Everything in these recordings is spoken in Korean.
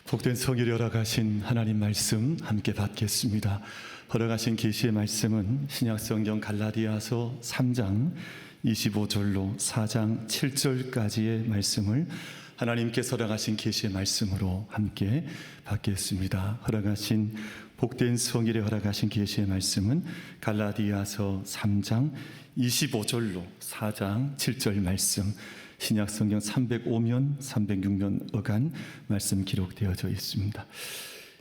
복된 성일이 허락하신 하나님 말씀 함께 받겠습니다. 허락하신 계시의 말씀은 신약성경 갈라디아서 3장 25절로 4장 7절까지의 말씀을 하나님께서 허락하신 계시의 말씀으로 함께 받겠습니다. 허락하신 복된 성일에 허락하신 계시의 말씀은 갈라디아서 3장 25절로 4장 7절 말씀, 신약성경 305면 306면 어간 말씀 기록되어져 있습니다.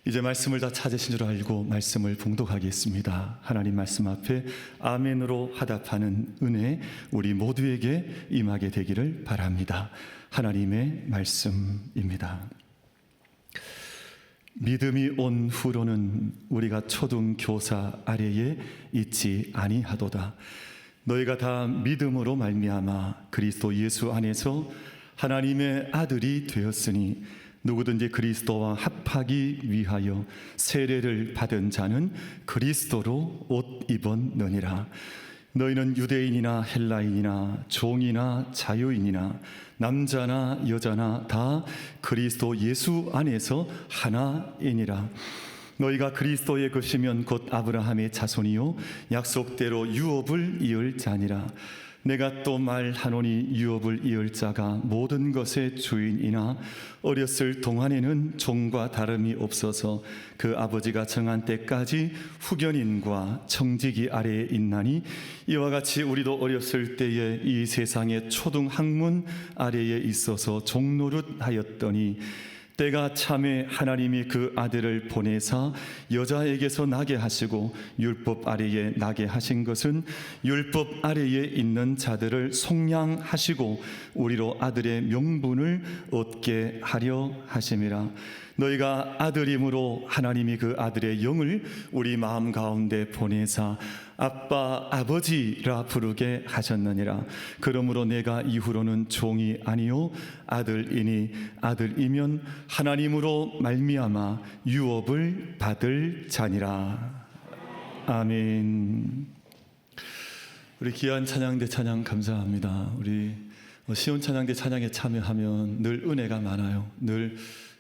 이제 말씀을 다 찾으신 줄 알고 말씀을 봉독하겠습니다. 하나님 말씀 앞에 아멘으로 화답하는 은혜 우리 모두에게 임하게 되기를 바랍니다. 하나님의 말씀입니다. 믿음이 온 후로는 우리가 초등교사 아래에 있지 아니하도다. 너희가 다 믿음으로 말미암아 그리스도 예수 안에서 하나님의 아들이 되었으니 누구든지 그리스도와 합하기 위하여 세례를 받은 자는 그리스도로 옷 입었느니라. 너희는 유대인이나 헬라인이나 종이나 자유인이나 남자나 여자나 다 그리스도 예수 안에서 하나이니라. 너희가 그리스도의 것이면 곧 아브라함의 자손이요 약속대로 유업을 이을 자니라. 내가 또 말하노니 유업을 이을 자가 모든 것의 주인이나 어렸을 동안에는 종과 다름이 없어서 그 아버지가 정한 때까지 후견인과 청지기 아래에 있나니 이와 같이 우리도 어렸을 때에 이 세상의 초등학문 아래에 있어서 종노릇하였더니 때가 참에 하나님이 그 아들을 보내사 여자에게서 나게 하시고 율법 아래에 나게 하신 것은 율법 아래에 있는 자들을 속량하시고 우리로 아들의 명분을 얻게 하려 하심이라. 너희가 아들임으로 하나님이 그 아들의 영을 우리 마음 가운데 보내사 아빠 아버지라 부르게 하셨느니라. 그러므로 내가 이후로는 종이 아니요 아들이니 아들이면 하나님으로 말미암아 유업을 받을 자니라. 아멘. 우리 귀한 찬양대 찬양 감사합니다. 우리 시온 찬양대 찬양에 참여하면 늘 은혜가 많아요. 늘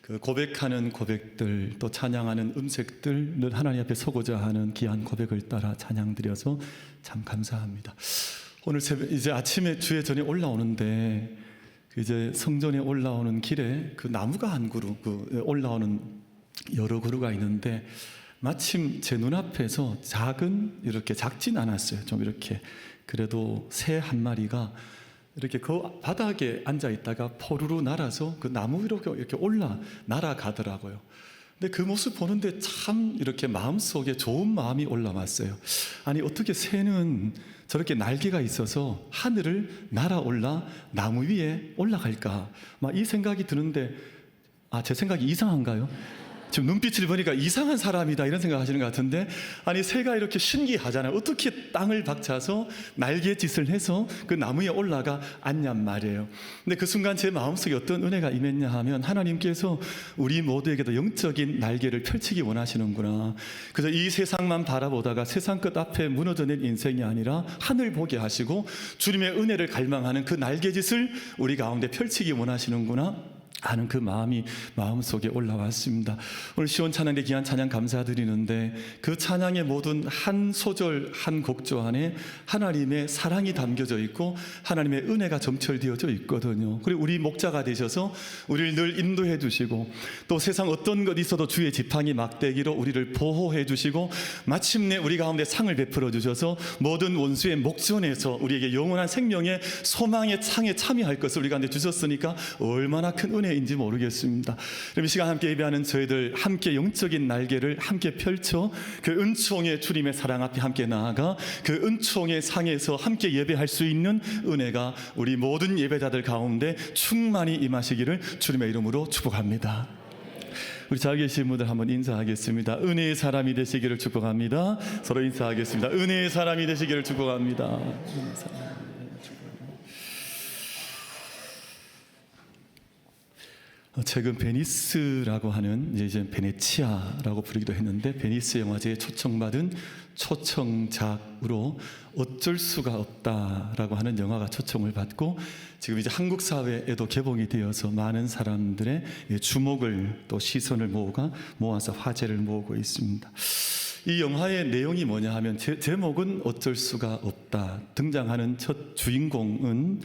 그 고백하는 고백들, 또 찬양하는 음색들, 늘 하나님 앞에 서고자 하는 귀한 고백을 따라 찬양 드려서 참 감사합니다. 오늘 새벽 이제 아침에 주의 전에 올라오는데 이제 성전에 올라오는 길에 그 나무가 한 그루, 그 올라오는 여러 그루가 있는데 마침 제 눈앞에서 작은, 이렇게 작진 않았어요. 좀 이렇게 그래도 새 한 마리가 이렇게 그 바닥에 앉아 있다가 포루루 날아서 그 나무 위로 이렇게 날아가더라고요. 근데 그 모습 보는데 참 이렇게 마음속에 좋은 마음이 올라왔어요. 아니 어떻게 새는 저렇게 날개가 있어서 하늘을 날아올라 나무 위에 올라갈까? 막 이 생각이 드는데 제 생각이 이상한가요? 지금 눈빛을 보니까 이상한 사람이다 이런 생각 하시는 것 같은데, 아니 새가 이렇게 신기하잖아요. 어떻게 땅을 박차서 날개짓을 해서 그 나무 위에 올라가 앉냔 말이에요. 근데 그 순간 제 마음속에 어떤 은혜가 임했냐 하면 하나님께서 우리 모두에게도 영적인 날개를 펼치기 원하시는구나. 그래서 이 세상만 바라보다가 세상 끝 앞에 무너져낸 인생이 아니라 하늘 보게 하시고 주님의 은혜를 갈망하는 그 날개짓을 우리 가운데 펼치기 원하시는구나 하는 그 마음이 마음속에 올라왔습니다. 오늘 시온 찬양대 귀한 찬양 감사드리는데 그 찬양의 모든 한 소절 한 곡조 안에 하나님의 사랑이 담겨져 있고 하나님의 은혜가 점철되어져 있거든요. 그리고 우리 목자가 되셔서 우리를 늘 인도해 주시고 또 세상 어떤 것 있어도 주의 지팡이 막대기로 우리를 보호해 주시고 마침내 우리 가운데 상을 베풀어 주셔서 모든 원수의 목전에서 우리에게 영원한 생명의 소망의 창에 참여할 것을 우리 가운데 주셨으니까 얼마나 큰 은혜인지 모르겠습니다. 이 시간 함께 예배하는 저희들 함께 영적인 날개를 함께 펼쳐 그 은총의 주님의 사랑 앞에 함께 나아가 그 은총의 상에서 함께 예배할 수 있는 은혜가 우리 모든 예배자들 가운데 충만히 임하시기를 주님의 이름으로 축복합니다. 우리 자 계신 분들 한번 인사하겠습니다. 은혜의 사람이 되시기를 축복합니다. 서로 인사하겠습니다. 은혜의 사람이 되시기를 축복합니다. 최근 베니스라고 하는 이제 베네치아라고 부르기도 했는데 베니스 영화제에 초청받은 초청작으로 어쩔 수가 없다라고 하는 영화가 초청을 받고 지금 이제 한국 사회에도 개봉이 되어서 많은 사람들의 주목을 또 시선을 모아서 화제를 모으고 있습니다. 이 영화의 내용이 뭐냐 하면 제목은 어쩔 수가 없다. 등장하는 첫 주인공은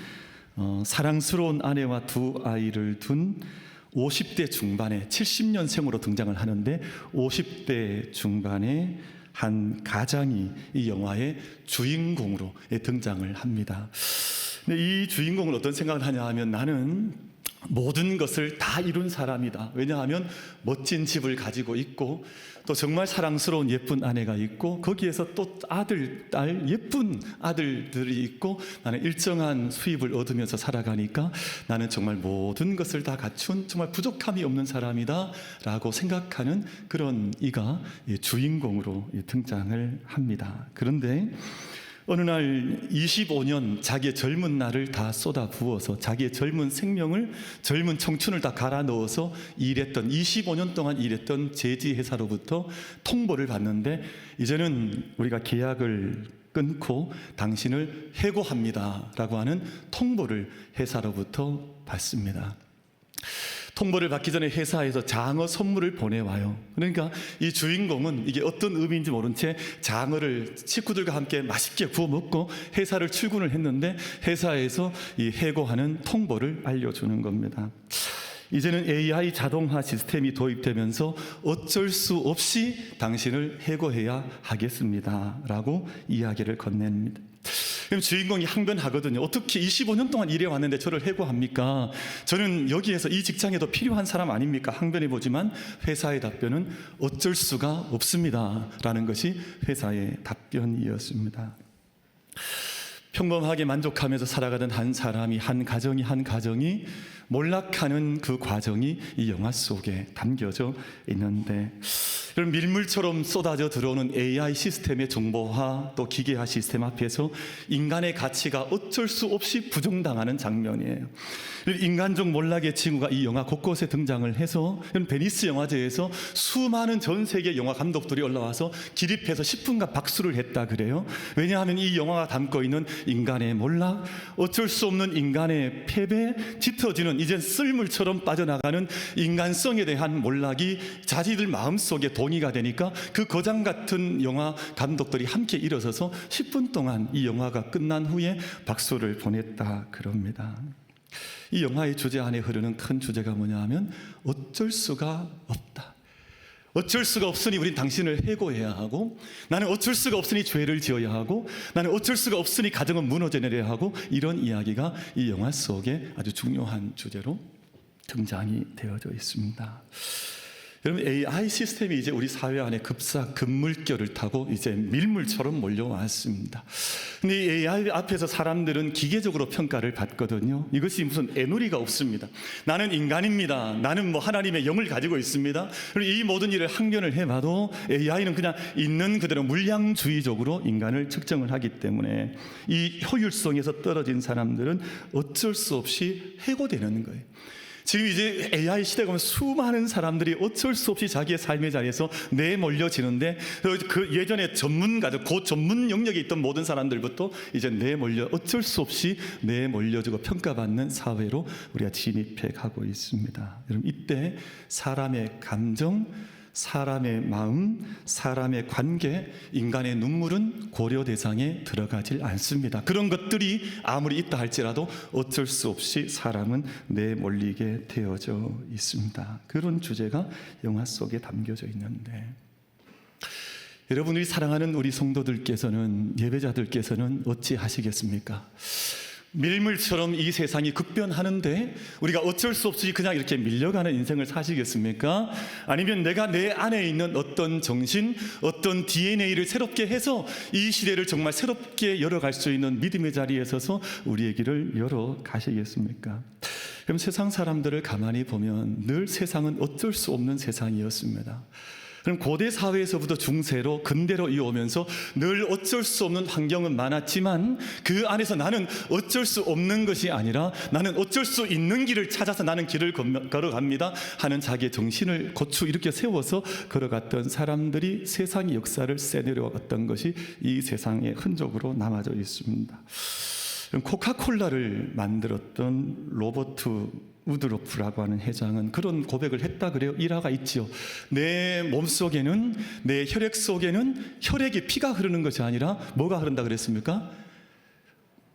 사랑스러운 아내와 두 아이를 둔 50대 중반의 70년생으로 등장을 하는데 50대 중반의 한 가장이 이 영화의 주인공으로 등장을 합니다. 근데 이 주인공은 어떤 생각을 하냐 하면 나는 모든 것을 다 이룬 사람이다. 왜냐하면 멋진 집을 가지고 있고 또 정말 사랑스러운 예쁜 아내가 있고 거기에서 또 아들, 딸, 예쁜 아들들이 있고 나는 일정한 수입을 얻으면서 살아가니까 나는 정말 모든 것을 다 갖춘 정말 부족함이 없는 사람이다 라고 생각하는 그런 이가 주인공으로 등장을 합니다. 그런데 어느 날 25년 자기의 젊은 날을 다 쏟아 부어서 자기의 젊은 생명을 젊은 청춘을 다 갈아 넣어서 일했던 25년 동안 일했던 제지 회사로부터 통보를 받는데 이제는 우리가 계약을 끊고 당신을 해고합니다 라고 하는 통보를 회사로부터 받습니다. 통보를 받기 전에 회사에서 장어 선물을 보내와요. 그러니까 이 주인공은 이게 어떤 의미인지 모른 채 장어를 식구들과 함께 맛있게 구워 먹고 회사를 출근을 했는데 회사에서 이 해고하는 통보를 알려주는 겁니다. 이제는 AI 자동화 시스템이 도입되면서 어쩔 수 없이 당신을 해고해야 하겠습니다 라고 이야기를 건넵니다. 그럼 주인공이 항변하거든요. 어떻게 25년 동안 일해왔는데 저를 해고합니까? 저는 여기에서 이 직장에도 필요한 사람 아닙니까? 항변해보지만 회사의 답변은 어쩔 수가 없습니다 라는 것이 회사의 답변이었습니다. 평범하게 만족하면서 살아가던 한 사람이 한 가정이 몰락하는 그 과정이 이 영화 속에 담겨져 있는데 이런 밀물처럼 쏟아져 들어오는 AI 시스템의 정보화 또 기계화 시스템 앞에서 인간의 가치가 어쩔 수 없이 부정당하는 장면이에요. 인간적 몰락의 징후가 이 영화 곳곳에 등장을 해서 베니스 영화제에서 수많은 전 세계 영화 감독들이 올라와서 기립해서 10분간 박수를 했다 그래요. 왜냐하면 이 영화가 담고 있는 인간의 몰락, 어쩔 수 없는 인간의 패배, 짙어지는 이제 쓸물처럼 빠져나가는 인간성에 대한 몰락이 자기들 마음속에 동의가 되니까 그 거장 같은 영화 감독들이 함께 일어서서 10분 동안 이 영화가 끝난 후에 박수를 보냈다 그럽니다. 이 영화의 주제 안에 흐르는 큰 주제가 뭐냐 하면 어쩔 수가 없다. 어쩔 수가 없으니 우린 당신을 해고해야 하고 나는 어쩔 수가 없으니 죄를 지어야 하고 나는 어쩔 수가 없으니 가정은 무너져 내려야 하고 이런 이야기가 이 영화 속에 아주 중요한 주제로 등장이 되어져 있습니다. 여러분 AI 시스템이 이제 우리 사회 안에 급물결을 타고 이제 밀물처럼 몰려왔습니다. 근데 이 AI 앞에서 사람들은 기계적으로 평가를 받거든요. 이것이 무슨 애누리가 없습니다. 나는 인간입니다. 나는 하나님의 영을 가지고 있습니다. 그리고 이 모든 일을 항변을 해봐도 AI는 그냥 있는 그대로 물량주의적으로 인간을 측정을 하기 때문에 이 효율성에서 떨어진 사람들은 어쩔 수 없이 해고되는 거예요. 지금 이제 AI 시대가 오면 수많은 사람들이 어쩔 수 없이 자기의 삶의 자리에서 내몰려지는데 그 예전에 전문가들, 그 전문 영역에 있던 모든 사람들부터 이제 내몰려 어쩔 수 없이 내몰려지고 평가받는 사회로 우리가 진입해 가고 있습니다. 여러분 이때 사람의 감정, 사람의 마음, 사람의 관계, 인간의 눈물은 고려 대상에 들어가질 않습니다. 그런 것들이 아무리 있다 할지라도 어쩔 수 없이 사람은 내몰리게 되어져 있습니다. 그런 주제가 영화 속에 담겨져 있는데 여러분이 사랑하는 우리 성도들께서는 예배자들께서는 어찌 하시겠습니까? 밀물처럼 이 세상이 급변하는데 우리가 어쩔 수 없이 그냥 이렇게 밀려가는 인생을 사시겠습니까? 아니면 내가 내 안에 있는 어떤 정신, 어떤 DNA를 새롭게 해서 이 시대를 정말 새롭게 열어갈 수 있는 믿음의 자리에 서서 우리의 길을 열어가시겠습니까? 그럼 세상 사람들을 가만히 보면 늘 세상은 어쩔 수 없는 세상이었습니다. 그럼 고대 사회에서부터 중세로 근대로 이어오면서 늘 어쩔 수 없는 환경은 많았지만 그 안에서 나는 어쩔 수 없는 것이 아니라 나는 어쩔 수 있는 길을 찾아서 나는 길을 걸어갑니다 하는 자기의 정신을 고추 이렇게 세워서 걸어갔던 사람들이 세상의 역사를 새내려왔던 것이 이 세상의 흔적으로 남아져 있습니다. 코카콜라를 만들었던 로버트 우드로프라고 하는 회장은 그런 고백을 했다 그래요. 일화가 있지요. 내 몸속에는, 내 혈액 속에는 혈액이 피가 흐르는 것이 아니라 뭐가 흐른다 그랬습니까?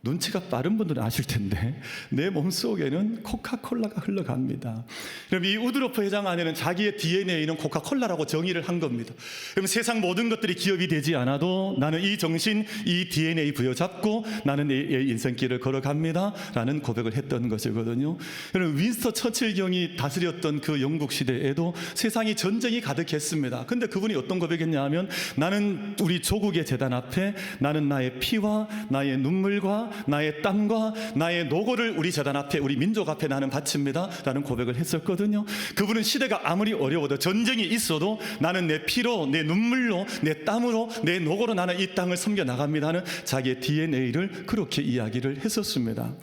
눈치가 빠른 분들은 아실 텐데 내 몸속에는 코카콜라가 흘러갑니다. 그럼 이 우드로프 회장 안에는 자기의 DNA는 코카콜라라고 정의를 한 겁니다. 그럼 세상 모든 것들이 기업이 되지 않아도 나는 이 정신, 이 DNA 부여잡고 나는 내 인생길을 걸어갑니다 라는 고백을 했던 것이거든요. 그럼 윈스턴 처칠 경이 다스렸던 그 영국 시대에도 세상이 전쟁이 가득했습니다. 근데 그분이 어떤 고백했냐 하면 나는 우리 조국의 재단 앞에 나는 나의 피와 나의 눈물과 나의 땀과 나의 노고를 우리 재단 앞에, 우리 민족 앞에 나는 바칩니다 라는 고백을 했었거든요. 그분은 시대가 아무리 어려워도 전쟁이 있어도 나는 내 피로, 내 눈물로, 내 땀으로, 내 노고로 나는 이 땅을 섬겨나갑니다 하는 자기의 DNA를 그렇게 이야기를 했었습니다.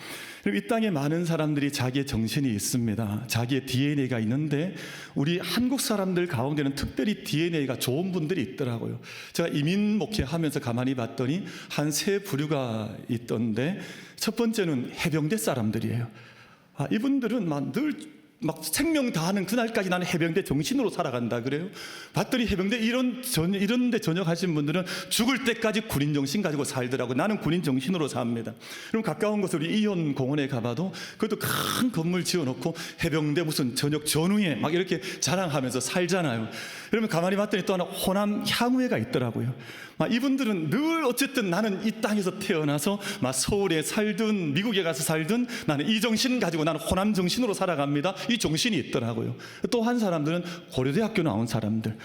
그리고 이 땅에 많은 사람들이 자기의 정신이 있습니다. 자기의 DNA가 있는데 우리 한국 사람들 가운데는 특별히 DNA가 좋은 분들이 있더라고요. 제가 이민 목회하면서 가만히 봤더니 한 세 부류가 있던데 첫 번째는 해병대 사람들이에요. 이분들은 막 생명 다하는 그날까지 나는 해병대 정신으로 살아간다 그래요. 봤더니 해병대 이런 데 전역하신 분들은 죽을 때까지 군인 정신 가지고 살더라고요. 나는 군인 정신으로 삽니다. 그럼 가까운 곳 우리 이온 공원에 가봐도 그것도 큰 건물 지어놓고 해병대 무슨 저녁 전후에 막 이렇게 자랑하면서 살잖아요. 그러면 가만히 봤더니 또 하나 호남 향후회가 있더라고요. 이분들은 늘 어쨌든 나는 이 땅에서 태어나서 서울에 살든 미국에 가서 살든 나는 이 정신 가지고 나는 호남 정신으로 살아갑니다. 이 정신이 있더라고요. 또 한 사람들은 고려대학교 나온 사람들,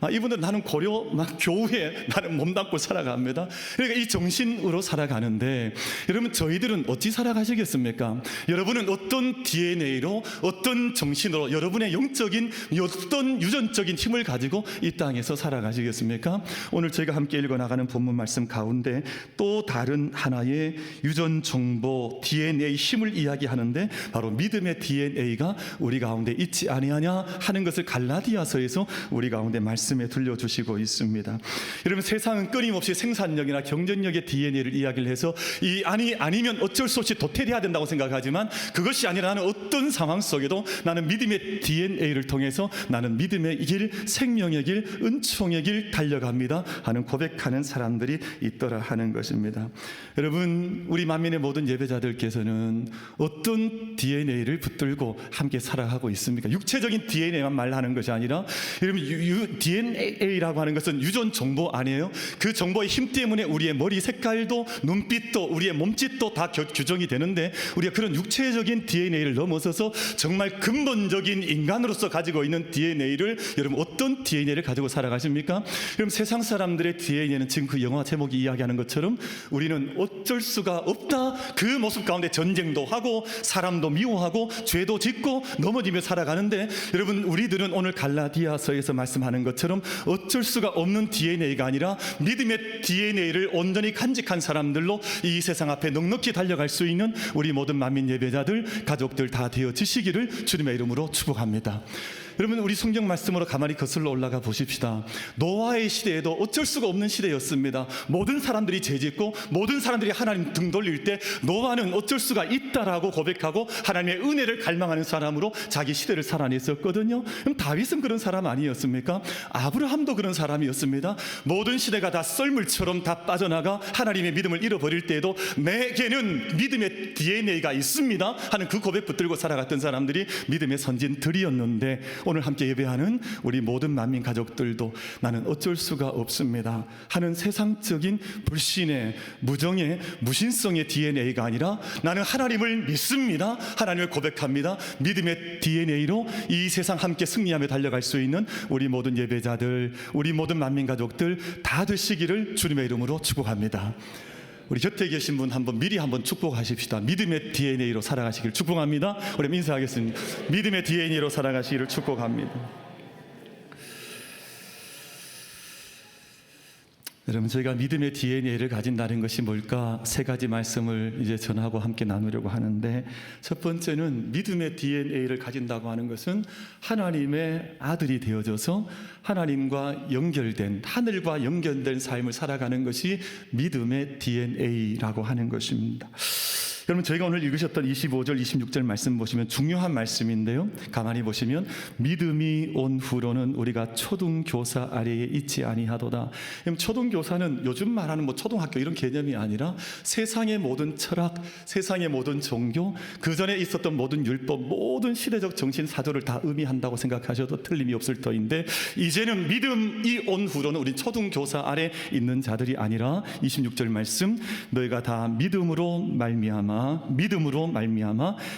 이분들은 나는 고려 교우에 나는 몸담고 살아갑니다. 그러니까 이 정신으로 살아가는데 여러분 저희들은 어찌 살아가시겠습니까? 여러분은 어떤 DNA로 어떤 정신으로 여러분의 영적인 어떤 유전적인 힘을 가지고 이 땅에서 살아가시겠습니까? 오늘 저희가 함께 읽어나가는 본문 말씀 가운데 또 다른 하나의 유전 정보 DNA 힘을 이야기하는데 바로 믿음의 DNA가 우리 가운데 있지 아니하냐 하는 것을 갈라디아서에서 우리 가운데 말씀에 들려주시고 있습니다. 여러분 세상은 끊임없이 생산력이나 경쟁력의 DNA를 이야기를 해서 아니면 어쩔 수 없이 도태해야 된다고 생각하지만 그것이 아니라 나는 어떤 상황 속에도 나는 믿음의 DNA를 통해서 나는 믿음의 길, 생명의 길, 은총의 길 달려갑니다 하는 고백하는 사람들이 있더라 하는 것입니다. 여러분 우리 만민의 모든 예배자들께서는 어떤 DNA를 붙들고 함께 살아가고 있습니까? 육체적인 DNA만 말하는 것이 아니라 여러분 DNA라고 하는 것은 유전 정보 아니에요? 그 정보의 힘 때문에 우리의 머리 색깔도 눈빛도 우리의 몸짓도 다 규정이 되는데 우리가 그런 육체적인 DNA를 넘어서서 정말 근본적인 인간으로서 가지고 있는 DNA를 여러분 어떤 DNA를 가지고 살아가십니까? 그럼 세상 사람들의 DNA는 지금 그 영화 제목이 이야기하는 것처럼 우리는 어쩔 수가 없다. 그 모습 가운데 전쟁도 하고 사람도 미워하고 죄도 짓고 넘어지며 살아가는데 여러분 우리들은 오늘 갈라디아서에서 말씀하는 것처럼 어쩔 수가 없는 DNA가 아니라 믿음의 DNA를 온전히 간직한 사람들로 이 세상 앞에 넉넉히 달려갈 수 있는 우리 모든 만민 예배자들 가족들 다 되어지시기를 주님의 이름으로 축복합니다. 여러분 우리 성경 말씀으로 가만히 거슬러 올라가 보십시다. 노아의 시대에도 어쩔 수가 없는 시대였습니다. 모든 사람들이 죄짓고 모든 사람들이 하나님 등 돌릴 때 노아는 어쩔 수가 있다라고 고백하고 하나님의 은혜를 갈망하는 사람으로 자기 시대를 살아냈었거든요. 그럼 다윗은 그런 사람 아니었습니까? 아브라함도 그런 사람이었습니다. 모든 시대가 다 썰물처럼 다 빠져나가 하나님의 믿음을 잃어버릴 때에도 내게는 믿음의 DNA가 있습니다 하는 그 고백 붙들고 살아갔던 사람들이 믿음의 선진들이었는데 오늘 함께 예배하는 우리 모든 만민 가족들도 나는 어쩔 수가 없습니다 하는 세상적인 불신의 무정의 무신성의 DNA가 아니라 나는 하나님을 믿습니다. 하나님을 고백합니다. 믿음의 DNA로 이 세상 함께 승리하며 달려갈 수 있는 우리 모든 예배자들 우리 모든 만민 가족들 다 되시기를 주님의 이름으로 축복합니다. 우리 곁에 계신 분 미리 한번 축복하십시다. 믿음의 DNA로 살아가시길 축복합니다. 우리 인사하겠습니다. 믿음의 DNA로 살아가시기를 축복합니다. 여러분, 저희가 믿음의 DNA를 가진다는 것이 뭘까? 세 가지 말씀을 이제 전하고 함께 나누려고 하는데, 첫 번째는 믿음의 DNA를 가진다고 하는 것은 하나님의 아들이 되어져서 하나님과 연결된, 하늘과 연결된 삶을 살아가는 것이 믿음의 DNA라고 하는 것입니다. 여러분, 저희가 오늘 읽으셨던 25절, 26절 말씀 보시면 중요한 말씀인데요. 가만히 보시면 믿음이 온 후로는 우리가 초등교사 아래에 있지 아니하도다. 초등교사는 요즘 말하는 초등학교 이런 개념이 아니라 세상의 모든 철학, 세상의 모든 종교, 그 전에 있었던 모든 율법, 모든 시대적 정신 사조를 다 의미한다고 생각하셔도 틀림이 없을 터인데, 이제는 믿음이 온 후로는 우리 초등교사 아래 있는 자들이 아니라 26절 말씀, 너희가 다 믿음으로 말미암아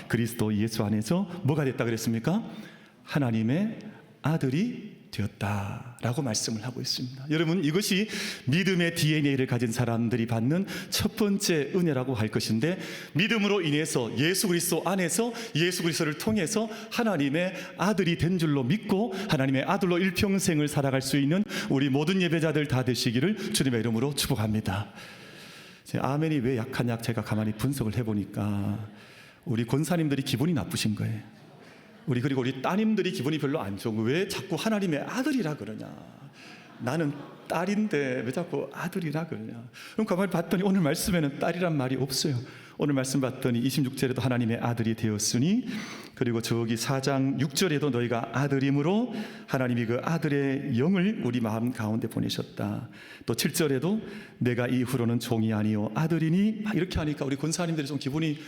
그리스도 예수 안에서 뭐가 됐다 그랬습니까? 하나님의 아들이 되었다라고 말씀을 하고 있습니다. 여러분, 이것이 믿음의 DNA를 가진 사람들이 받는 첫 번째 은혜라고 할 것인데, 믿음으로 인해서 예수 그리스도 안에서 예수 그리스도를 통해서 하나님의 아들이 된 줄로 믿고 하나님의 아들로 일평생을 살아갈 수 있는 우리 모든 예배자들 다 되시기를 주님의 이름으로 축복합니다. 아멘이 왜 약하냐 제가 가만히 분석을 해보니까 우리 권사님들이 기분이 나쁘신 거예요. 그리고 우리 따님들이 기분이 별로 안 좋고, 왜 자꾸 하나님의 아들이라 그러냐, 나는 딸인데 왜 자꾸 아들이라 그러냐. 그럼 가만히 봤더니 오늘 말씀에는 딸이란 말이 없어요. 오늘 말씀 봤더니 26절에도 하나님의 아들이 되었으니, 그리고 저기 4장 6절에도 너희가 아들임으로 하나님이 그 아들의 영을 우리 마음 가운데 보내셨다. 또 7절에도 내가 이후로는 종이 아니요 아들이니, 이렇게 하니까 우리 권사님들이 좀 기분이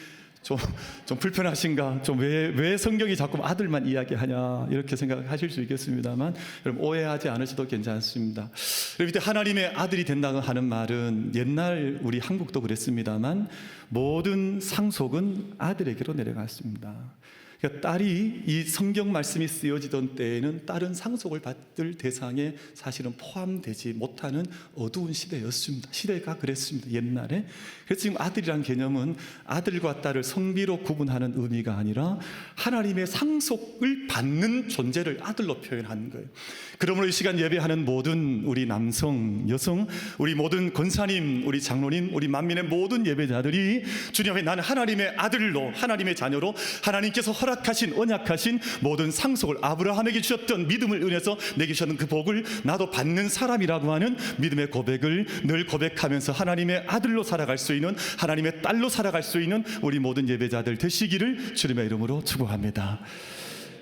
좀 불편하신가? 왜 성경이 자꾸 아들만 이야기하냐? 이렇게 생각하실 수 있겠습니다만, 여러분 오해하지 않으셔도 괜찮습니다. 여러분, 이때 하나님의 아들이 된다고 하는 말은 옛날 우리 한국도 그랬습니다만 모든 상속은 아들에게로 내려갔습니다. 그러니까 딸이, 이 성경 말씀이 쓰여지던 때에는 딸은 상속을 받을 대상에 사실은 포함되지 못하는 어두운 시대였습니다. 시대가 그랬습니다, 옛날에. 그래서 지금 아들이란 개념은 아들과 딸을 성비로 구분하는 의미가 아니라 하나님의 상속을 받는 존재를 아들로 표현하는 거예요. 그러므로 이 시간 예배하는 모든 우리 남성, 여성, 우리 모든 권사님, 우리 장로님, 우리 만민의 모든 예배자들이 주님 앞에 나는 하나님의 아들로, 하나님의 자녀로 하나님께서 허락하신, 언약하신 모든 상속을, 아브라함에게 주셨던 믿음을 은해서 내게 주셨던 그 복을 나도 받는 사람이라고 하는 믿음의 고백을 늘 고백하면서 하나님의 아들로 살아갈 수 있는, 하나님의 딸로 살아갈 수 있는 우리 모든 예배자들 되시기를 주님의 이름으로 축복합니다.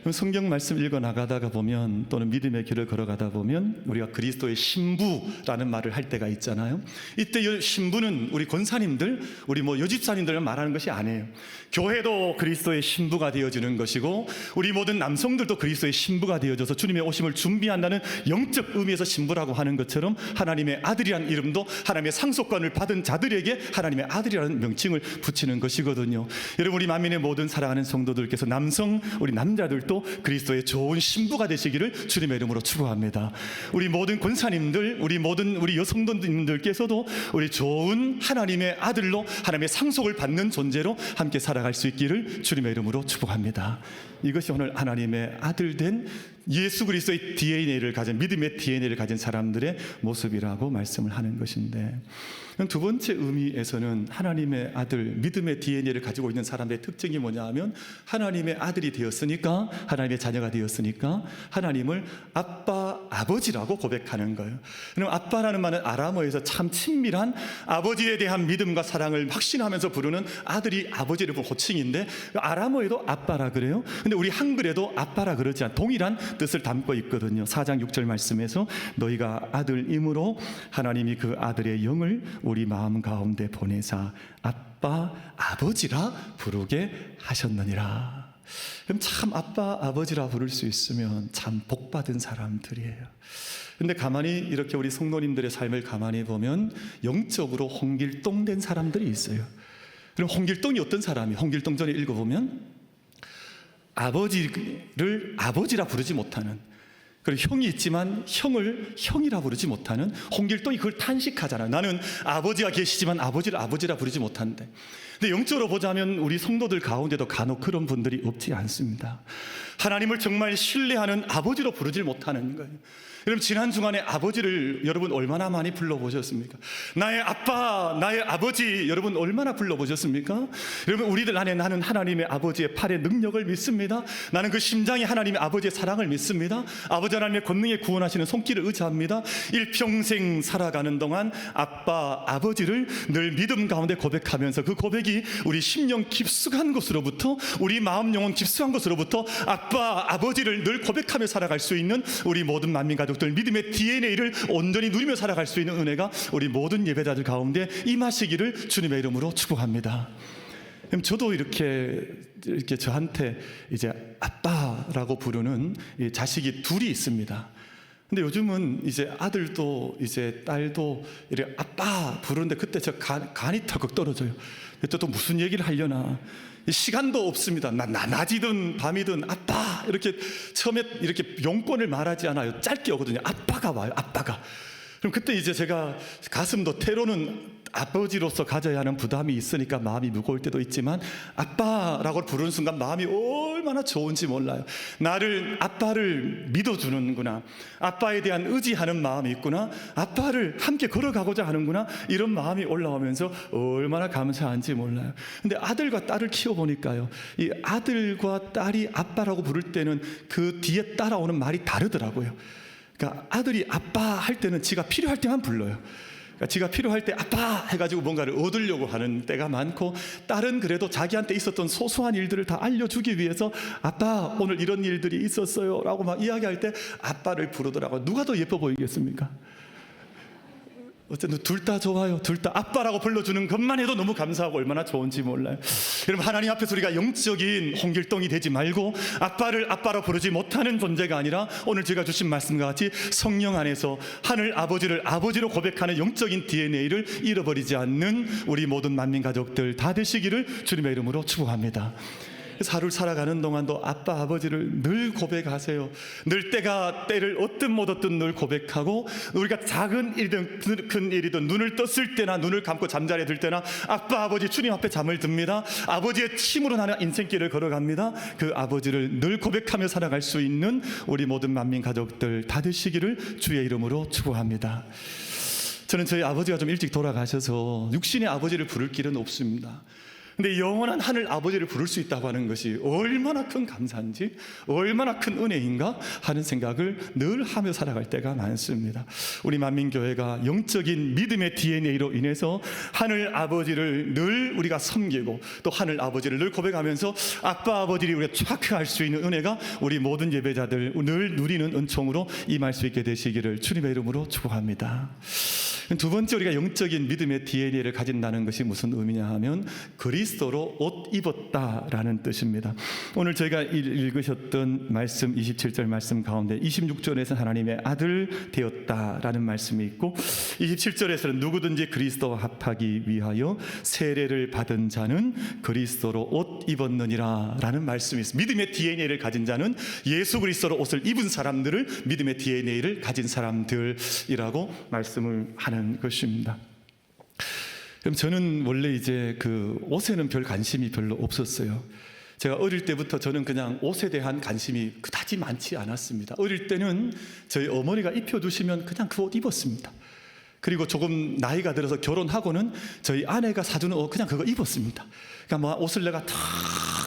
성경 말씀 읽어 나가다가 보면, 또는 믿음의 길을 걸어가다 보면 우리가 그리스도의 신부라는 말을 할 때가 있잖아요. 이때 신부는 우리 권사님들, 우리 여집사님들을 말하는 것이 아니에요. 교회도 그리스도의 신부가 되어지는 것이고, 우리 모든 남성들도 그리스도의 신부가 되어져서 주님의 오심을 준비한다는 영적 의미에서 신부라고 하는 것처럼, 하나님의 아들이라는 이름도 하나님의 상속권을 받은 자들에게 하나님의 아들이라는 명칭을 붙이는 것이거든요. 여러분, 우리 만민의 모든 사랑하는 성도들께서, 남성, 우리 남자들도 그리스도의 좋은 신부가 되시기를 주님의 이름으로 축복합니다. 우리 모든 권사님들, 우리 여성들께서도 우리 좋은 하나님의 아들로, 하나님의 상속을 받는 존재로 함께 살아갈 수 있기를 주님의 이름으로 축복합니다. 이것이 오늘 하나님의 아들 된 예수 그리스도의 DNA를 가진, 믿음의 DNA를 가진 사람들의 모습이라고 말씀을 하는 것인데, 두 번째 의미에서는 하나님의 아들, 믿음의 DNA를 가지고 있는 사람들의 특징이 뭐냐 하면, 하나님의 아들이 되었으니까, 하나님의 자녀가 되었으니까 하나님을 아빠, 아버지라고 고백하는 거예요. 그럼 아빠라는 말은 아람어에서 참 친밀한 아버지에 대한 믿음과 사랑을 확신하면서 부르는 아들이 아버지를 부르는 호칭인데, 아람어에도 아빠라 그래요. 근데 우리 한글에도 아빠라 그러지 않아, 동일한 뜻을 담고 있거든요. 4장 6절 말씀에서 너희가 아들임으로 하나님이 그 아들의 영을 우리 마음 가운데 보내사 아빠, 아버지라 부르게 하셨느니라. 그럼 참 아빠, 아버지라 부를 수 있으면 참 복받은 사람들이에요. 근데 가만히 이렇게 우리 성도님들의 삶을 가만히 보면 영적으로 홍길동된 사람들이 있어요. 그럼 홍길동이 어떤 사람이? 홍길동 전에 읽어보면 아버지를 아버지라 부르지 못하는, 그리고 형이 있지만 형을 형이라 부르지 못하는 홍길동이 그걸 탄식하잖아요. 나는 아버지가 계시지만 아버지를 아버지라 부르지 못한대. 근데 영적으로 보자면 우리 성도들 가운데도 간혹 그런 분들이 없지 않습니다. 하나님을 정말 신뢰하는 아버지로 부르질 못하는 거예요. 여러분, 지난 주간에 아버지를 여러분 얼마나 많이 불러보셨습니까? 나의 아빠, 나의 아버지, 여러분 얼마나 불러보셨습니까? 여러분, 우리들 안에 나는 하나님의 아버지의 팔의 능력을 믿습니다. 나는 그 심장이 하나님의 아버지의 사랑을 믿습니다. 아버지 하나님의 권능에 구원하시는 손길을 의지합니다. 일평생 살아가는 동안 아빠, 아버지를 늘 믿음 가운데 고백하면서 그 고백이 우리 심령 깊숙한 곳으로부터, 우리 마음 영혼 깊숙한 곳으로부터 아빠, 아버지를 늘 고백하며 살아갈 수 있는 우리 모든 만민 가족들, 믿음의 DNA를 온전히 누리며 살아갈 수 있는 은혜가 우리 모든 예배자들 가운데 임하시기를 주님의 이름으로 축복합니다. 저도 이렇게 저한테 이제 아빠라고 부르는 자식이 둘이 있습니다. 근데 요즘은 이제 아들도 이제 딸도 이렇게 아빠 부르는데 그때 저 간이 털컥 떨어져요. 또 무슨 얘기를 하려나. 시간도 없습니다. 낮이든 밤이든 아빠 이렇게 처음에 이렇게 용건을 말하지 않아요. 짧게 오거든요. 아빠가 와요. 아빠가. 그럼 그때 이제 제가 가슴도 때로는 아버지로서 가져야 하는 부담이 있으니까 마음이 무거울 때도 있지만 아빠라고 부르는 순간 마음이 얼마나 좋은지 몰라요. 나를 아빠를 믿어주는구나, 아빠에 대한 의지하는 마음이 있구나, 아빠를 함께 걸어가고자 하는구나, 이런 마음이 올라오면서 얼마나 감사한지 몰라요. 근데 아들과 딸을 키워보니까요, 이 아들과 딸이 아빠라고 부를 때는 그 뒤에 따라오는 말이 다르더라고요. 그러니까 아들이 아빠 할 때는 지가 필요할 때만 불러요. 지가 필요할 때 아빠 해가지고 뭔가를 얻으려고 하는 때가 많고, 딸은 그래도 자기한테 있었던 소소한 일들을 다 알려주기 위해서 아빠 오늘 이런 일들이 있었어요 라고 막 이야기할 때 아빠를 부르더라고요. 누가 더 예뻐 보이겠습니까? 어쨌든 둘 다 좋아요. 둘 다 아빠라고 불러주는 것만 해도 너무 감사하고 얼마나 좋은지 몰라요. 여러분, 하나님 앞에서 우리가 영적인 홍길동이 되지 말고 아빠를 아빠로 부르지 못하는 존재가 아니라 오늘 제가 주신 말씀과 같이 성령 안에서 하늘 아버지를 아버지로 고백하는 영적인 DNA를 잃어버리지 않는 우리 모든 만민 가족들 다 되시기를 주님의 이름으로 축복합니다. 하루를 살아가는 동안도 아빠 아버지를 늘 고백하세요. 늘 때를 얻든 못 얻든 늘 고백하고, 우리가 작은 일이든 큰 일이든 눈을 떴을 때나 눈을 감고 잠자리에 들 때나 아빠 아버지 주님 앞에 잠을 듭니다. 아버지의 침으로 나는 인생길을 걸어갑니다. 그 아버지를 늘 고백하며 살아갈 수 있는 우리 모든 만민 가족들 다 되시기를 주의 이름으로 축복합니다. 저는 저희 아버지가 좀 일찍 돌아가셔서 육신의 아버지를 부를 길은 없습니다. 근데 영원한 하늘 아버지를 부를 수 있다고 하는 것이 얼마나 큰 감사인지, 얼마나 큰 은혜인가 하는 생각을 늘 하며 살아갈 때가 많습니다. 우리 만민교회가 영적인 믿음의 DNA로 인해서 하늘 아버지를 늘 우리가 섬기고 또 하늘 아버지를 늘 고백하면서 아빠 아버지를 우리가 쫙할 수 있는 은혜가 우리 모든 예배자들 늘 누리는 은총으로 임할 수 있게 되시기를 주님의 이름으로 축복합니다. 두 번째, 우리가 영적인 믿음의 DNA를 가진다는 것이 무슨 의미냐 하면 그리스도로 옷 입었다라는 뜻입니다. 오늘 저희가 읽으셨던 말씀 27절 말씀 가운데 26절에서 하나님의 아들 되었다라는 말씀이 있고, 27절에서는 누구든지 그리스도와 합하기 위하여 세례를 받은 자는 그리스도로 옷 입었느니라 라는 말씀이 있습니다. 믿음의 DNA를 가진 자는 예수 그리스도로 옷을 입은 사람들을 믿음의 DNA를 가진 사람들이라고 말씀을 하는 것입니다. 그럼 저는 원래 이제 그 옷에는 별 관심이 별로 없었어요. 제가 어릴 때부터 저는 그냥 옷에 대한 관심이 그다지 많지 않았습니다. 어릴 때는 저희 어머니가 입혀주시면 그냥 그 옷 입었습니다. 그리고 조금 나이가 들어서 결혼하고는 저희 아내가 사주는 옷 그냥 그거 입었습니다. 그러니까 뭐 옷을 내가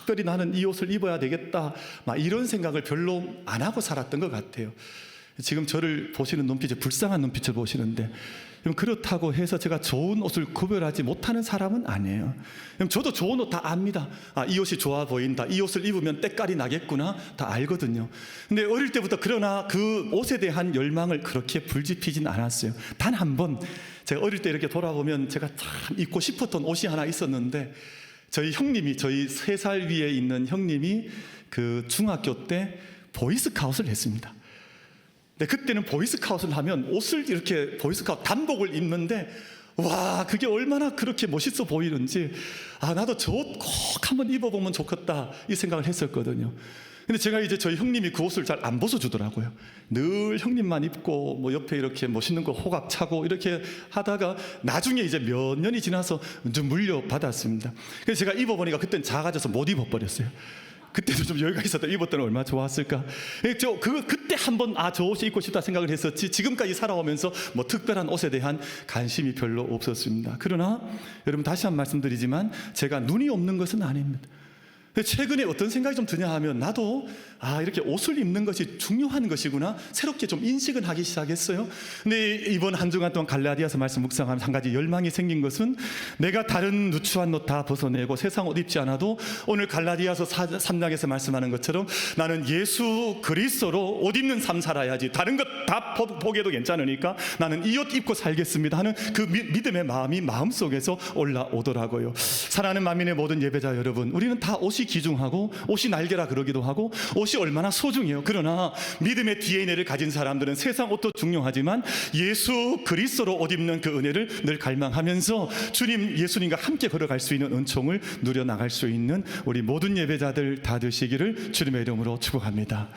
특별히 나는 이 옷을 입어야 되겠다 막 이런 생각을 별로 안 하고 살았던 것 같아요. 지금 저를 보시는 눈빛이 불쌍한 눈빛을 보시는데, 그렇다고 해서 제가 좋은 옷을 구별하지 못하는 사람은 아니에요. 저도 좋은 옷 다 압니다. 이 옷이 좋아 보인다, 이 옷을 입으면 때깔이 나겠구나, 다 알거든요. 근데 어릴 때부터 그러나 그 옷에 대한 열망을 그렇게 불지피진 않았어요. 단 한 번 제가 어릴 때 이렇게 돌아보면 제가 참 입고 싶었던 옷이 하나 있었는데, 저희 형님이, 저희 3살 위에 있는 형님이 그 중학교 때 보이스카웃을 했습니다. 근데 그때는 보이스카웃을 하면 옷을 이렇게 보이스카웃 단복을 입는데, 와, 그게 얼마나 그렇게 멋있어 보이는지, 나도 저 옷 꼭 한번 입어보면 좋겠다 이 생각을 했었거든요. 근데 제가 이제 저희 형님이 그 옷을 잘 안 벗어주더라고요. 늘 형님만 입고 뭐 옆에 이렇게 멋있는 거 호각 차고 이렇게 하다가 나중에 이제 몇 년이 지나서 좀 물려받았습니다. 그래서 제가 입어보니까 그때는 작아져서 못 입어버렸어요. 그때도 좀 여유가 있었다. 입었더니 얼마나 좋았을까. 그때 한번 저 옷이 입고 싶다 생각을 했었지, 지금까지 살아오면서 뭐 특별한 옷에 대한 관심이 별로 없었습니다. 그러나 여러분, 다시 한 말씀드리지만 제가 눈이 없는 것은 아닙니다. 최근에 어떤 생각이 좀 드냐 하면, 나도 이렇게 옷을 입는 것이 중요한 것이구나 새롭게 좀 인식은 하기 시작했어요. 근데 이번 한 주간 동안 갈라디아서 말씀 묵상하면서 한 가지 열망이 생긴 것은, 내가 다른 누추한 옷 다 벗어내고 세상 옷 입지 않아도 오늘 갈라디아서 3장에서 말씀하는 것처럼 나는 예수 그리스도로 옷 입는 삶 살아야지, 다른 것 다 보게도 괜찮으니까 나는 이 옷 입고 살겠습니다 하는 그 믿음의 마음이 마음속에서 올라오더라고요. 사랑하는 만민의 모든 예배자 여러분, 우리는 다 옷이 귀중하고 옷이 날개라 그러기도 하고 옷이 얼마나 소중해요. 그러나 믿음의 DNA를 가진 사람들은 세상 옷도 중요하지만 예수 그리스도로 옷 입는 그 은혜를 늘 갈망하면서 예수님과 함께 걸어갈 수 있는 은총을 누려나갈 수 있는 우리 모든 예배자들 다 되시기를 주님의 이름으로 축복합니다.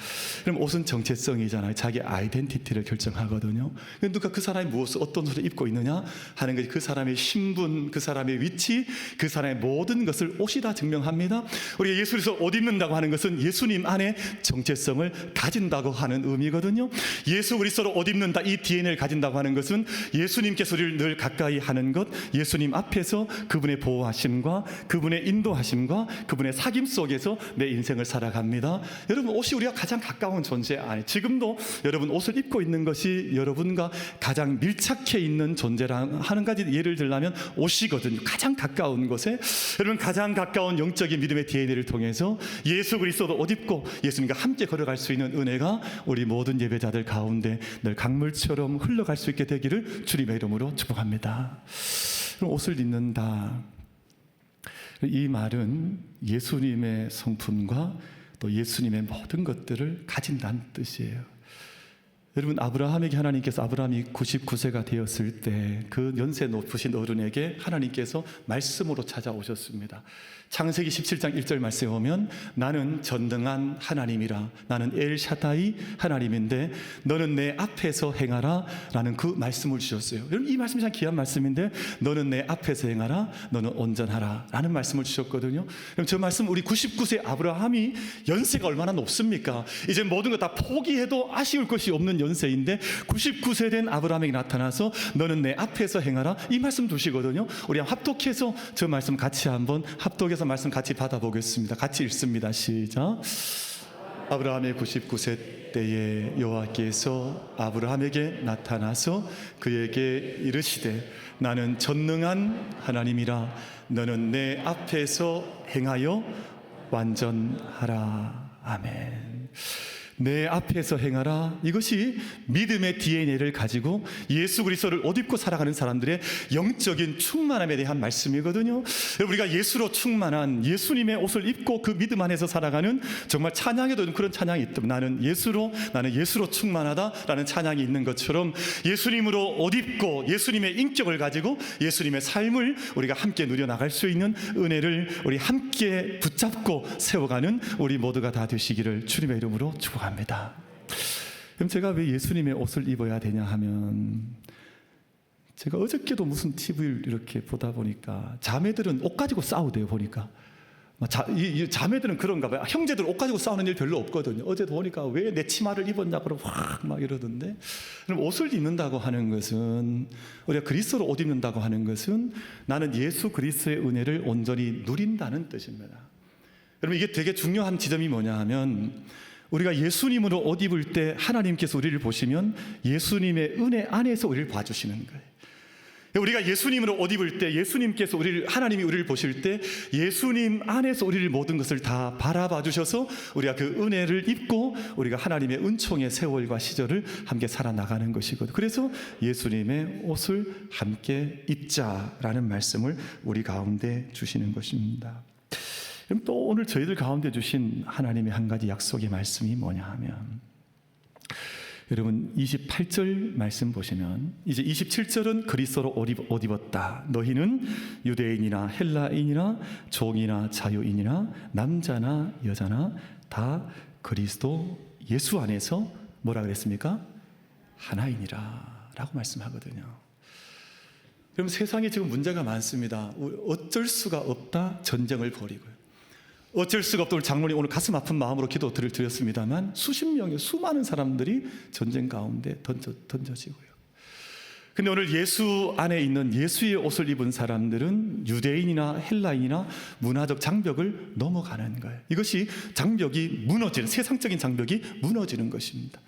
그럼 옷은 정체성이잖아요. 자기 아이덴티티를 결정하거든요. 누가 그 사람이 무엇을, 어떤 옷을 입고 있느냐 하는 것이 그 사람의 신분, 그 사람의 위치, 그 사람의 모든 것을 옷이 다 증명합니다. 우리가 예수 그리스도 옷 입는다고 하는 것은 예수님 안에 정체성을 가진다고 하는 의미거든요. 예수 그리스도로 옷 입는다, 이 DNA를 가진다고 하는 것은 예수님께서 우리를 늘 가까이 하는 것, 예수님 앞에서 그분의 보호하심과 그분의 인도하심과 그분의 사귐 속에서 내 인생을 살아갑니다. 여러분, 옷이 우리가 가장 가까운 존재 아니, 지금도 여러분 옷을 입고 있는 것이 여러분과 가장 밀착해 있는 존재랑 하는 가지 예를 들자면 옷이거든요. 가장 가까운 곳에, 여러분 가장 가까운 영적인 믿음의 DNA를 통해서 예수 그리스도도 옷 입고 예수님과 함께 걸어갈 수 있는 은혜가 우리 모든 예배자들 가운데 늘 강물처럼 흘러갈 수 있게 되기를 주님의 이름으로 축복합니다. 그럼 옷을 입는다, 이 말은 예수님의 성품과 또 예수님의 모든 것들을 가진다는 뜻이에요. 여러분, 아브라함에게 하나님께서, 아브라함이 99세가 되었을 때 그 연세 높으신 어른에게 하나님께서 말씀으로 찾아오셨습니다. 창세기 17장 1절 말씀에 보면, 나는 전능한 하나님이라, 나는 엘샤다이 하나님인데 너는 내 앞에서 행하라 라는 그 말씀을 주셨어요. 여러분, 이 말씀이 참 귀한 말씀인데, 너는 내 앞에서 행하라, 너는 온전하라 라는 말씀을 주셨거든요. 그럼 저 말씀, 우리 99세 아브라함이 연세가 얼마나 높습니까? 이제 모든 것 다 포기해도 아쉬울 것이 없는 연세인데 99세 된 아브라함에게 나타나서 너는 내 앞에서 행하라, 이 말씀 두시거든요. 우리 합독해서 저 말씀 같이 한번 합독해서 말씀 같이 받아보겠습니다. 같이 읽습니다. 시작. 아브라함의 99세 때에 여호와께서 아브라함에게 나타나서 그에게 이르시되, 나는 전능한 하나님이라, 너는 내 앞에서 행하여 완전하라. 아멘. 내 앞에서 행하라, 이것이 믿음의 DNA를 가지고 예수 그리스도를 옷 입고 살아가는 사람들의 영적인 충만함에 대한 말씀이거든요. 우리가 예수로 충만한 예수님의 옷을 입고 그 믿음 안에서 살아가는, 정말 찬양에도 그런 찬양이 있다. 나는 예수로 충만하다라는 찬양이 있는 것처럼, 예수님으로 옷 입고 예수님의 인격을 가지고 예수님의 삶을 우리가 함께 누려나갈 수 있는 은혜를 우리 함께 붙잡고 세워가는 우리 모두가 다 되시기를 주님의 이름으로 축복합니다. 그럼 제가 왜 예수님의 옷을 입어야 되냐 하면, 제가 어저께도 무슨 TV를 이렇게 보다 보니까 자매들은 옷 가지고 싸우대요. 보니까 자매들은 그런가 봐요. 형제들 옷 가지고 싸우는 일 별로 없거든요. 어제도 보니까 왜 내 치마를 입었냐고 막 이러던데, 그럼 옷을 입는다고 하는 것은, 우리가 그리스도로 옷 입는다고 하는 것은 나는 예수 그리스도의 은혜를 온전히 누린다는 뜻입니다. 여러분, 이게 되게 중요한 지점이 뭐냐 하면, 우리가 예수님으로 옷 입을 때 하나님께서 우리를 보시면 예수님의 은혜 안에서 우리를 봐주시는 거예요. 우리가 예수님으로 옷 입을 때 예수님께서 하나님이 우리를 보실 때 예수님 안에서 우리를 모든 것을 다 바라봐 주셔서 우리가 그 은혜를 입고 우리가 하나님의 은총의 세월과 시절을 함께 살아나가는 것이거든요. 그래서 예수님의 옷을 함께 입자라는 말씀을 우리 가운데 주시는 것입니다. 그럼 또 오늘 저희들 가운데 주신 하나님의 한 가지 약속의 말씀이 뭐냐 하면, 여러분 28절 말씀 보시면, 이제 27절은 그리스도로 옷 입었다. 너희는 유대인이나 헬라인이나 종이나 자유인이나 남자나 여자나 다 그리스도 예수 안에서 뭐라 그랬습니까? 하나이니라 라고 말씀하거든요. 그럼 세상에 지금 문제가 많습니다. 어쩔 수가 없다 전쟁을 벌이고요. 어쩔 수가 없다. 우리 장로님 오늘 가슴 아픈 마음으로 기도를 드렸습니다만 수십 명의 수많은 사람들이 전쟁 가운데 던져지고요. 근데 오늘 예수 안에 있는 예수의 옷을 입은 사람들은 유대인이나 헬라인이나 문화적 장벽을 넘어가는 거예요. 이것이 장벽이 무너지는, 세상적인 장벽이 무너지는 것입니다.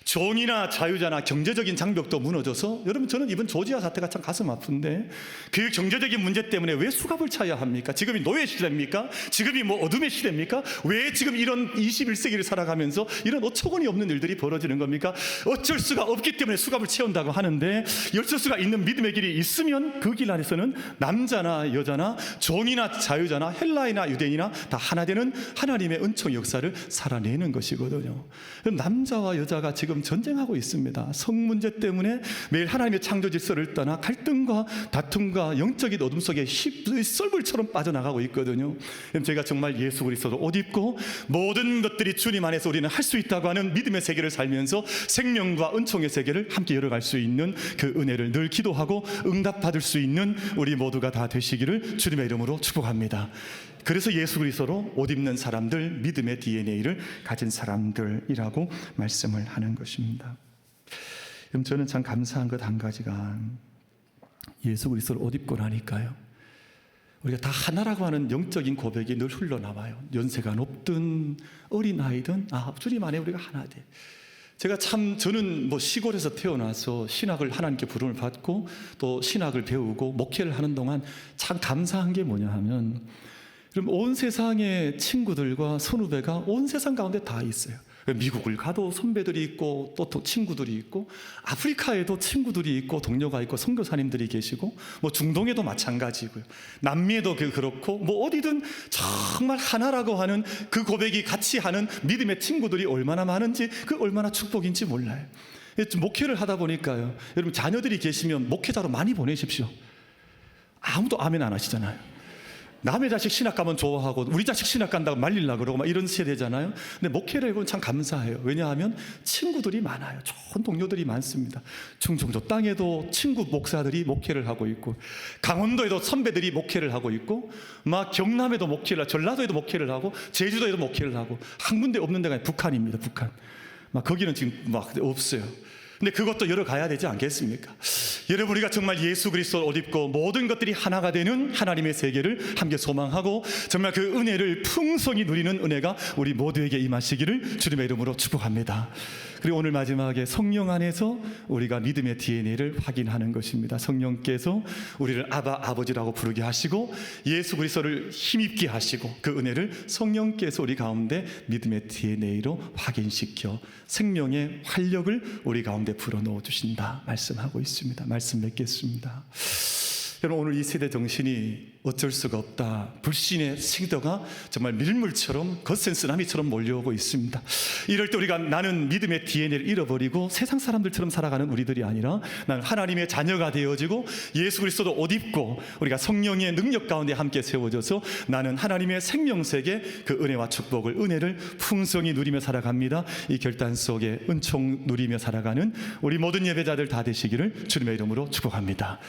종이나 자유자나 경제적인 장벽도 무너져서, 여러분 저는 이번 조지아 사태가 참 가슴 아픈데 그 경제적인 문제 때문에 왜 수갑을 차야 합니까? 지금이 노예 시대입니까? 지금이 뭐 어둠의 시대입니까? 왜 지금 이런 21세기를 살아가면서 이런 어처구니 없는 일들이 벌어지는 겁니까? 어쩔 수가 없기 때문에 수갑을 채운다고 하는데, 어쩔 수가 있는 믿음의 길이 있으면 그 길 안에서는 남자나 여자나 종이나 자유자나 헬라이나 유대인이나 다 하나 되는 하나님의 은총 역사를 살아내는 것이거든요. 남자와 여자가 지금 전쟁하고 있습니다. 성 문제 때문에 매일 하나님의 창조 질서를 떠나 갈등과 다툼과 영적인 어둠 속에 썰물처럼 빠져나가고 있거든요. 저희가 정말 예수 그리스도를 옷 입고 모든 것들이 주님 안에서 우리는 할 수 있다고 하는 믿음의 세계를 살면서 생명과 은총의 세계를 함께 열어갈 수 있는 그 은혜를 늘 기도하고 응답받을 수 있는 우리 모두가 다 되시기를 주님의 이름으로 축복합니다. 그래서 예수 그리스도로 옷 입는 사람들, 믿음의 DNA를 가진 사람들이라고 말씀을 하는 것입니다. 그럼 저는 참 감사한 것 한 가지가, 예수 그리스도를 옷 입고 나니까요, 우리가 다 하나라고 하는 영적인 고백이 늘 흘러나와요. 연세가 높든 어린아이든 주님 안에 우리가 하나 돼. 저는 뭐 시골에서 태어나서 신학을 하나님께 부름을 받고 또 신학을 배우고 목회를 하는 동안 참 감사한 게 뭐냐 하면, 그럼 온 세상의 친구들과 선후배가 온 세상 가운데 다 있어요. 미국을 가도 선배들이 있고 또 친구들이 있고, 아프리카에도 친구들이 있고 동료가 있고 선교사님들이 계시고, 뭐 중동에도 마찬가지고요. 남미에도 그렇고, 뭐 어디든 정말 하나라고 하는 그 고백이 같이 하는 믿음의 친구들이 얼마나 많은지, 그 얼마나 축복인지 몰라요. 목회를 하다 보니까요, 여러분 자녀들이 계시면 목회자로 많이 보내십시오. 아무도 아멘 안 하시잖아요. 남의 자식 신학 가면 좋아하고 우리 자식 신학 간다고 말리려고 그러고 막 이런 세대잖아요. 근데 목회를 해보면 참 감사해요. 왜냐하면 친구들이 많아요. 좋은 동료들이 많습니다. 충청도 땅에도 친구 목사들이 목회를 하고 있고, 강원도에도 선배들이 목회를 하고 있고, 막 경남에도 목회를 하고, 전라도에도 목회를 하고, 제주도에도 목회를 하고, 한 군데 없는 데가 북한입니다. 북한. 막 거기는 지금 막 없어요. 근데 그것도 열어가야 되지 않겠습니까? 여러분, 우리가 정말 예수 그리스도를 옷 입고 모든 것들이 하나가 되는 하나님의 세계를 함께 소망하고 정말 그 은혜를 풍성히 누리는 은혜가 우리 모두에게 임하시기를 주님의 이름으로 축복합니다. 그리고 오늘 마지막에 성령 안에서 우리가 믿음의 DNA를 확인하는 것입니다. 성령께서 우리를 아바 아버지라고 부르게 하시고 예수 그리스도를 힘입게 하시고, 그 은혜를 성령께서 우리 가운데 믿음의 DNA로 확인시켜 생명의 활력을 우리 가운데 불어넣어 주신다 말씀하고 있습니다. 말씀 맺겠습니다. 여러분, 오늘 이 세대 정신이 어쩔 수가 없다, 불신의 시도가 정말 밀물처럼 거센 쓰나미처럼 몰려오고 있습니다. 이럴 때 우리가 나는 믿음의 DNA를 잃어버리고 세상 사람들처럼 살아가는 우리들이 아니라, 나는 하나님의 자녀가 되어지고 예수 그리스도도 옷 입고 우리가 성령의 능력 가운데 함께 세워져서 나는 하나님의 생명세계 그 은혜와 축복을, 은혜를 풍성히 누리며 살아갑니다. 이 결단 속에 은총 누리며 살아가는 우리 모든 예배자들 다 되시기를 주님의 이름으로 축복합니다.